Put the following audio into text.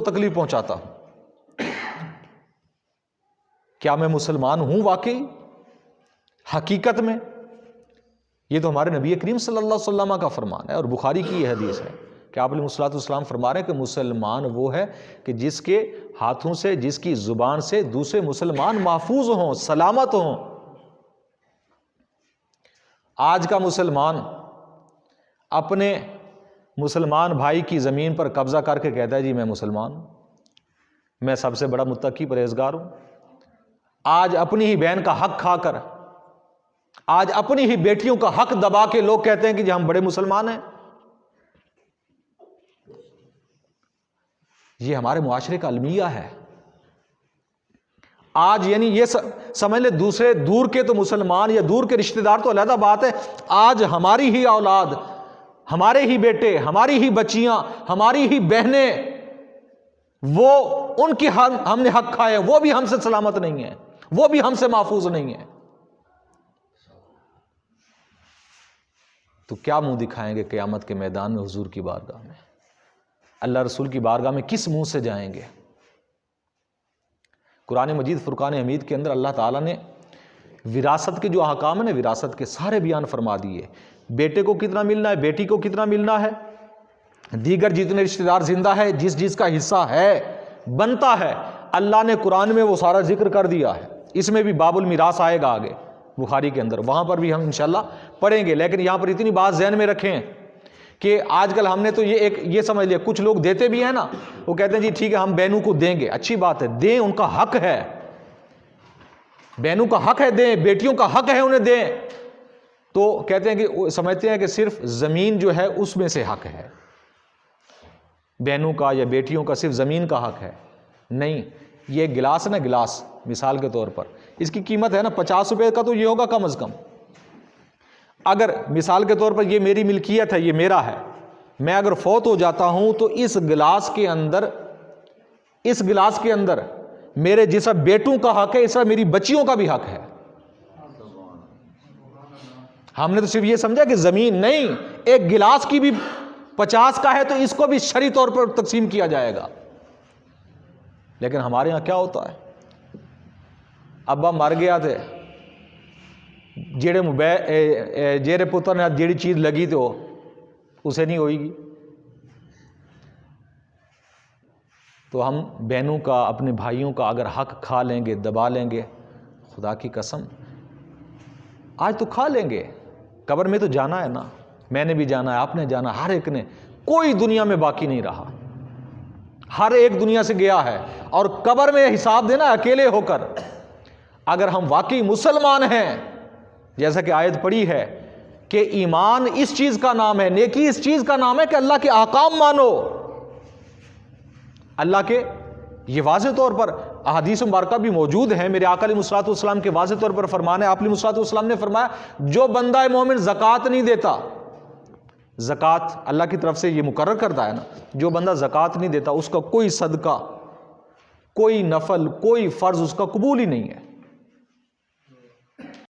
تکلیف پہنچاتا ہوں؟ کیا میں مسلمان ہوں واقعی حقیقت میں؟ یہ تو ہمارے نبی کریم صلی اللہ علیہ وسلم کا فرمان ہے، اور بخاری کی یہ حدیث ہے کہ آپ علیہ الصلوۃ والسلام فرما رہے ہیں کہ مسلمان وہ ہے کہ جس کے ہاتھوں سے، جس کی زبان سے دوسرے مسلمان محفوظ ہوں، سلامت ہوں۔ آج کا مسلمان اپنے مسلمان بھائی کی زمین پر قبضہ کر کے کہتا ہے جی میں مسلمان ہوں، میں سب سے بڑا متقی پرہیزگار ہوں۔ آج اپنی ہی بہن کا حق کھا کر، آج اپنی ہی بیٹیوں کا حق دبا کے لوگ کہتے ہیں کہ جی ہم بڑے مسلمان ہیں۔ یہ ہمارے معاشرے کا المیہ ہے۔ آج یعنی یہ سمجھ لے دوسرے دور کے تو مسلمان یا دور کے رشتہ دار تو علیحدہ بات ہے، آج ہماری ہی اولاد، ہمارے ہی بیٹے، ہماری ہی بچیاں، ہماری ہی بہنیں، وہ ان کی ہم نے حق کھائے، وہ بھی ہم سے سلامت نہیں ہیں، وہ بھی ہم سے محفوظ نہیں ہیں۔ تو کیا منہ دکھائیں گے قیامت کے میدان میں حضور کی بارگاہ میں؟ اللہ رسول کی بارگاہ میں کس منہ سے جائیں گے؟ قرآن مجید فرقان حمید کے اندر اللہ تعالیٰ نے وراثت کے جو احکام ہیں، وراثت کے سارے بیان فرما دیے۔ بیٹے کو کتنا ملنا ہے، بیٹی کو کتنا ملنا ہے، دیگر جتنے رشتہ دار زندہ ہے، جس کا حصہ ہے بنتا ہے، اللہ نے قرآن میں وہ سارا ذکر کر دیا ہے۔ اس میں بھی باب المیراث آئے گا آگے بخاری کے اندر، وہاں پر بھی ہم انشاءاللہ پڑھیں گے۔ لیکن یہاں پر اتنی بات ذہن میں رکھیں کہ آج کل ہم نے تو یہ سمجھ لیا، کچھ لوگ دیتے بھی ہیں نا، وہ کہتے ہیں جی ٹھیک ہے ہم بہنوں کو دیں گے، اچھی بات ہے، دیں، ان کا حق ہے، بہنوں کا حق ہے دیں، بیٹیوں کا حق ہے انہیں دیں۔ تو کہتے ہیں کہ سمجھتے ہیں کہ صرف زمین جو ہے اس میں سے حق ہے، بہنوں کا یا بیٹیوں کا صرف زمین کا حق ہے۔ نہیں، یہ گلاس ہے نا، گلاس مثال کے طور پر اس کی قیمت ہے نا 50 روپے کا، تو یہ ہوگا کم از کم۔ اگر مثال کے طور پر یہ میری ملکیت ہے، یہ میرا ہے، میں اگر فوت ہو جاتا ہوں تو اس گلاس کے اندر میرے جیسا بیٹوں کا حق ہے، اس طرح میری بچیوں کا بھی حق ہے۔ ہم نے تو صرف یہ سمجھا کہ زمین نہیں، ایک گلاس کی بھی 50 کا ہے تو اس کو بھی شرعی طور پر تقسیم کیا جائے گا۔ لیکن ہمارے ہاں کیا ہوتا ہے، ابا مر گیا تھے، جیڑے پتر نے جیڑی چیز لگی تو اسے نہیں ہوئے گی۔ تو ہم بہنوں کا، اپنے بھائیوں کا اگر حق کھا لیں گے، دبا لیں گے، خدا کی قسم آج تو کھا لیں گے، قبر میں تو جانا ہے نا، میں نے بھی جانا ہے، آپ نے جانا، ہر ایک نے، کوئی دنیا میں باقی نہیں رہا، ہر ایک دنیا سے گیا ہے، اور قبر میں حساب دینا اکیلے ہو کر۔ اگر ہم واقعی مسلمان ہیں، جیسا کہ آیت پڑھی ہے کہ ایمان اس چیز کا نام ہے، نیکی اس چیز کا نام ہے کہ اللہ کے احکام مانو، اللہ کے، یہ واضح طور پر احادیث مبارکہ بھی موجود ہیں، میرے آقا علیہ الصلوۃ والسلام کے واضح طور پر فرمان ہے، آپ علیہ الصلوۃ والسلام نے فرمایا جو بندہ مومن زکوٰۃ نہیں دیتا، زکوٰۃ اللہ کی طرف سے یہ مقرر کرتا ہے نا، جو بندہ زکوٰۃ نہیں دیتا اس کا کوئی صدقہ، کوئی نفل، کوئی فرض اس کا قبول ہی نہیں ہے۔